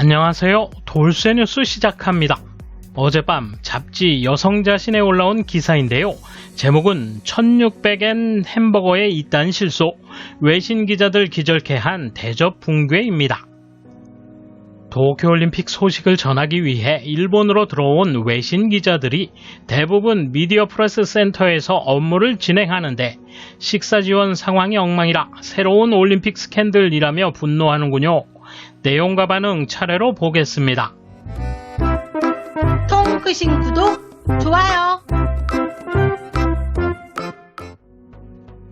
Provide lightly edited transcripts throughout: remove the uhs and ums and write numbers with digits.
안녕하세요. 돌쇠 뉴스 시작합니다. 어젯밤 잡지 여성자신에 올라온 기사인데요. 제목은 1600엔 햄버거에 있다는 실소, 외신 기자들 기절케 한 대접 붕괴입니다. 도쿄올림픽 소식을 전하기 위해 일본으로 들어온 외신 기자들이 대부분 미디어 프레스 센터에서 업무를 진행하는데 식사 지원 상황이 엉망이라 새로운 올림픽 스캔들이라며 분노하는군요. 내용과 반응 차례로 보겠습니다. 통 끄신 구독, 좋아요.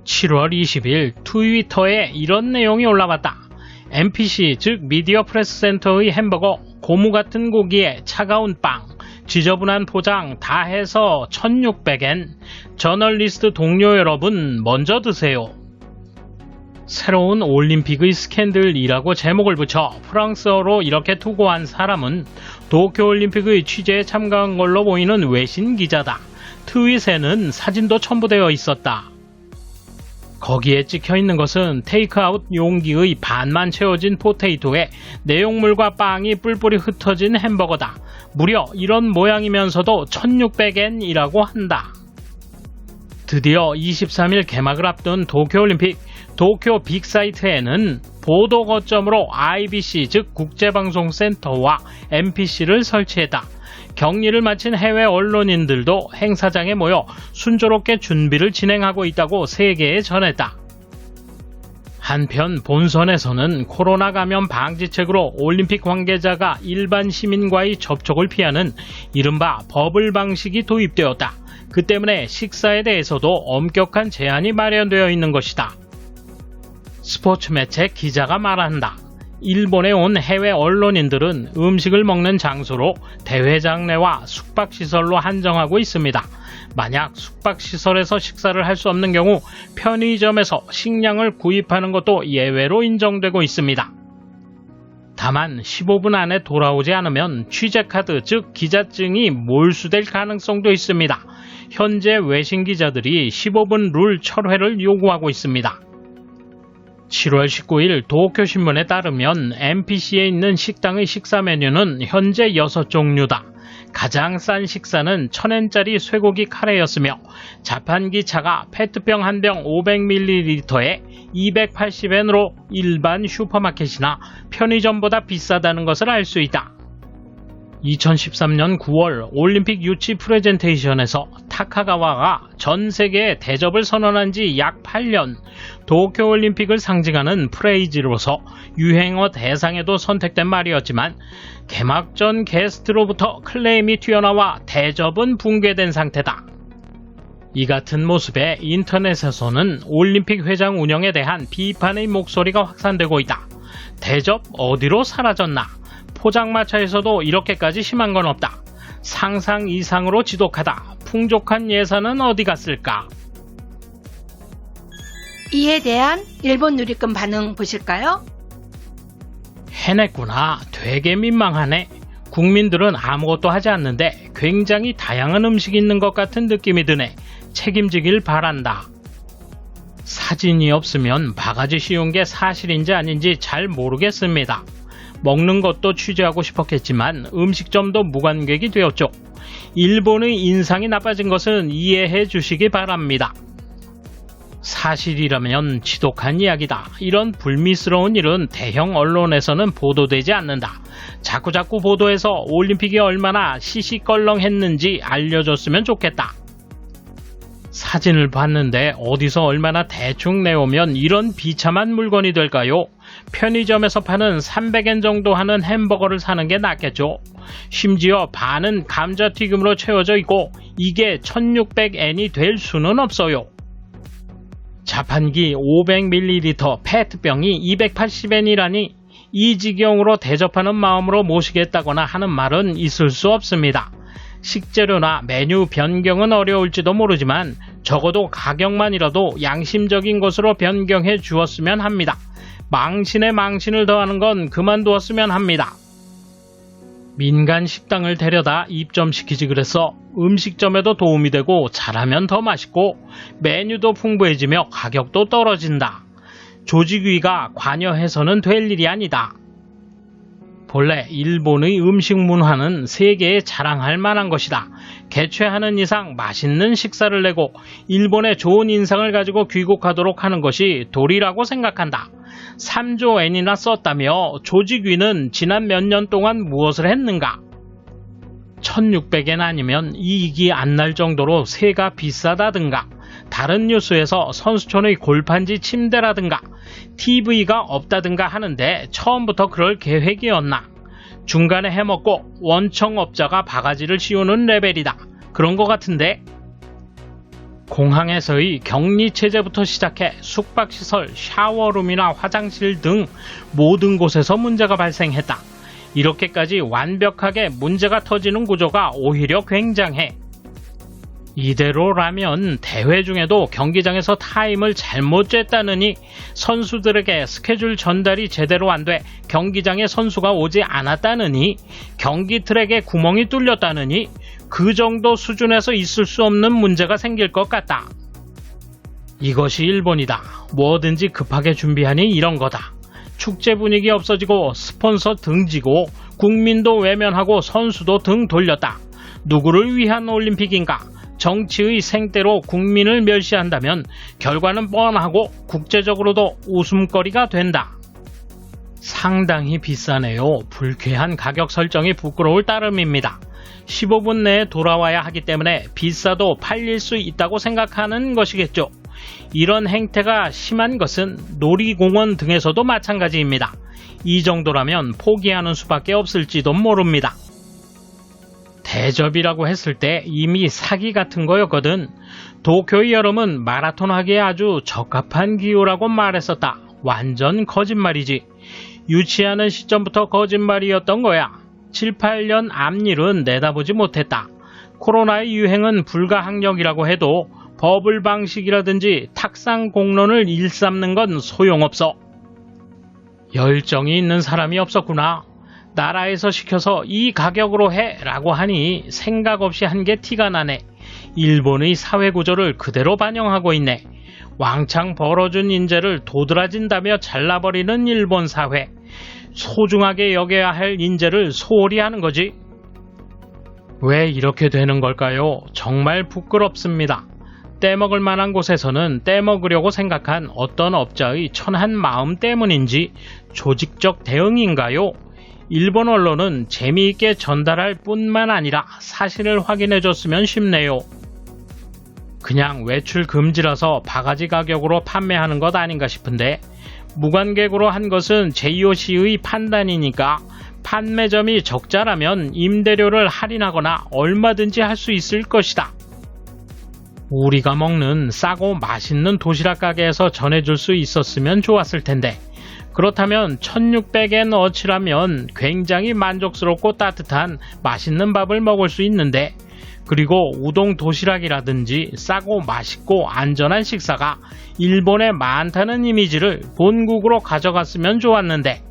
7월 20일 트위터에 이런 내용이 올라왔다. MPC 즉 미디어 프레스 센터의 햄버거, 고무 같은 고기에 차가운 빵, 지저분한 포장 다 해서 1600엔. 저널리스트 동료 여러분 먼저 드세요. 새로운 올림픽의 스캔들이라고 제목을 붙여 프랑스어로 이렇게 투고한 사람은 도쿄올림픽의 취재에 참가한 걸로 보이는 외신 기자다. 트윗에는 사진도 첨부되어 있었다. 거기에 찍혀있는 것은 테이크아웃 용기의 반만 채워진 포테이토에 내용물과 빵이 뿔뿔이 흩어진 햄버거다. 무려 이런 모양이면서도 1600엔이라고 한다. 드디어 23일 개막을 앞둔 도쿄올림픽, 도쿄 빅사이트에는 보도 거점으로 IBC 즉 국제방송센터와 MPC를 설치했다. 격리를 마친 해외 언론인들도 행사장에 모여 순조롭게 준비를 진행하고 있다고 세계에 전했다. 한편 본선에서는 코로나 감염 방지책으로 올림픽 관계자가 일반 시민과의 접촉을 피하는 이른바 버블 방식이 도입되었다. 그 때문에 식사에 대해서도 엄격한 제한이 마련되어 있는 것이다. 스포츠 매체 기자가 말한다. 일본에 온 해외 언론인들은 음식을 먹는 장소로 대회장 내와 숙박시설로 한정하고 있습니다. 만약 숙박시설에서 식사를 할 수 없는 경우 편의점에서 식량을 구입하는 것도 예외로 인정되고 있습니다. 다만 15분 안에 돌아오지 않으면 취재카드 즉 기자증이 몰수될 가능성도 있습니다. 현재 외신 기자들이 15분 룰 철회를 요구하고 있습니다. 7월 19일 도쿄신문에 따르면 MPC에 있는 식당의 식사 메뉴는 현재 6종류다. 가장 싼 식사는 1000엔짜리 쇠고기 카레였으며 자판기 차가 페트병 한 병 500ml에 280엔으로 일반 슈퍼마켓이나 편의점보다 비싸다는 것을 알 수 있다. 2013년 9월 올림픽 유치 프레젠테이션에서 타카가와가 전 세계에 대접을 선언한 지 약 8년, 도쿄올림픽을 상징하는 프레이즈로서 유행어 대상에도 선택된 말이었지만 개막 전 게스트로부터 클레임이 튀어나와 대접은 붕괴된 상태다. 이 같은 모습에 인터넷에서는 올림픽 회장 운영에 대한 비판의 목소리가 확산되고 있다. 대접 어디로 사라졌나? 포장마차에서도 이렇게까지 심한 건 없다. 상상 이상으로 지독하다. 풍족한 예산은 어디 갔을까? 이에 대한 일본 누리꾼 반응 보실까요? 해냈구나. 되게 민망하네. 국민들은 아무것도 하지 않는데 굉장히 다양한 음식이 있는 것 같은 느낌이 드네. 책임지길 바란다. 사진이 없으면 바가지 씌운 게 사실인지 아닌지 잘 모르겠습니다. 먹는 것도 취재하고 싶었겠지만 음식점도 무관객이 되었죠. 일본의 인상이 나빠진 것은 이해해 주시기 바랍니다. 사실이라면 지독한 이야기다. 이런 불미스러운 일은 대형 언론에서는 보도되지 않는다. 자꾸자꾸 보도해서 올림픽이 얼마나 시시껄렁했는지 알려줬으면 좋겠다. 사진을 봤는데 어디서 얼마나 대충 내오면 이런 비참한 물건이 될까요? 편의점에서 파는 300엔 정도 하는 햄버거를 사는 게 낫겠죠. 심지어 반은 감자튀김으로 채워져 있고 이게 1600엔이 될 수는 없어요. 자판기 500ml 페트병이 280엔이라니 이 지경으로 대접하는 마음으로 모시겠다거나 하는 말은 있을 수 없습니다. 식재료나 메뉴 변경은 어려울지도 모르지만 적어도 가격만이라도 양심적인 것으로 변경해 주었으면 합니다. 망신에 망신을 더하는 건 그만두었으면 합니다. 민간 식당을 데려다 입점시키지 그랬어. 음식점에도 도움이 되고 잘하면 더 맛있고 메뉴도 풍부해지며 가격도 떨어진다. 조직위가 관여해서는 될 일이 아니다. 본래 일본의 음식 문화는 세계에 자랑할 만한 것이다. 개최하는 이상 맛있는 식사를 내고 일본의 좋은 인상을 가지고 귀국하도록 하는 것이 도리라고 생각한다. 3조 엔이나 썼다며 조직위는 지난 몇 년 동안 무엇을 했는가? 1600엔 아니면 이익이 안 날 정도로 세가 비싸다든가, 다른 뉴스에서 선수촌의 골판지 침대라든가 TV가 없다든가 하는데 처음부터 그럴 계획이었나? 중간에 해먹고 원청업자가 바가지를 씌우는 레벨이다. 그런 것 같은데? 공항에서의 격리체제부터 시작해 숙박시설, 샤워룸이나 화장실 등 모든 곳에서 문제가 발생했다. 이렇게까지 완벽하게 문제가 터지는 구조가 오히려 굉장해. 이대로라면 대회 중에도 경기장에서 타임을 잘못 쟀다느니, 선수들에게 스케줄 전달이 제대로 안 돼 경기장에 선수가 오지 않았다느니, 경기 트랙에 구멍이 뚫렸다느니, 그 정도 수준에서 있을 수 없는 문제가 생길 것 같다. 이것이 일본이다. 뭐든지 급하게 준비하니 이런 거다. 축제 분위기 없어지고 스폰서 등지고 국민도 외면하고 선수도 등 돌렸다. 누구를 위한 올림픽인가? 정치의 생떼로 국민을 멸시한다면 결과는 뻔하고 국제적으로도 웃음거리가 된다. 상당히 비싸네요. 불쾌한 가격 설정이 부끄러울 따름입니다. 15분 내에 돌아와야 하기 때문에 비싸도 팔릴 수 있다고 생각하는 것이겠죠. 이런 행태가 심한 것은 놀이공원 등에서도 마찬가지입니다. 이 정도라면 포기하는 수밖에 없을지도 모릅니다. 대접이라고 했을 때 이미 사기 같은 거였거든. 도쿄의 여름은 마라톤 하기에 아주 적합한 기후라고 말했었다. 완전 거짓말이지. 유치하는 시점부터 거짓말이었던 거야. 7, 8년 앞일은 내다보지 못했다. 코로나의 유행은 불가항력이라고 해도 버블 방식이라든지 탁상 공론을 일삼는 건 소용없어. 열정이 있는 사람이 없었구나. 나라에서 시켜서 이 가격으로 해 라고 하니 생각 없이 한 게 티가 나네. 일본의 사회구조를 그대로 반영하고 있네. 왕창 벌어준 인재를 도드라진다며 잘라버리는 일본 사회. 소중하게 여겨야 할 인재를 소홀히 하는 거지. 왜 이렇게 되는 걸까요? 정말 부끄럽습니다. 떼먹을 만한 곳에서는 떼먹으려고 생각한 어떤 업자의 천한 마음 때문인지 조직적 대응인가요? 일본 언론은 재미있게 전달할 뿐만 아니라 사실을 확인해줬으면 싶네요. 그냥 외출 금지라서 바가지 가격으로 판매하는 것 아닌가 싶은데, 무관객으로 한 것은 JOC의 판단이니까 판매점이 적자라면 임대료를 할인하거나 얼마든지 할 수 있을 것이다. 우리가 먹는 싸고 맛있는 도시락 가게에서 전해줄 수 있었으면 좋았을 텐데, 그렇다면 1600엔 어치라면 굉장히 만족스럽고 따뜻한 맛있는 밥을 먹을 수 있는데, 그리고 우동 도시락이라든지 싸고 맛있고 안전한 식사가 일본에 많다는 이미지를 본국으로 가져갔으면 좋았는데.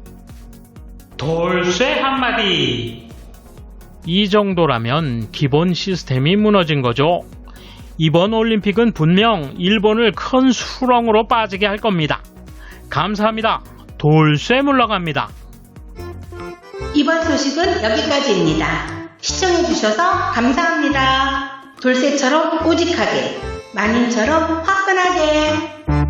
돌쇠 한마디! 이 정도라면 기본 시스템이 무너진 거죠. 이번 올림픽은 분명 일본을 큰 수렁으로 빠지게 할 겁니다. 감사합니다. 돌쇠 물러갑니다. 이번 소식은 여기까지입니다. 시청해주셔서 감사합니다. 돌쇠처럼 오직하게, 마님처럼 화끈하게.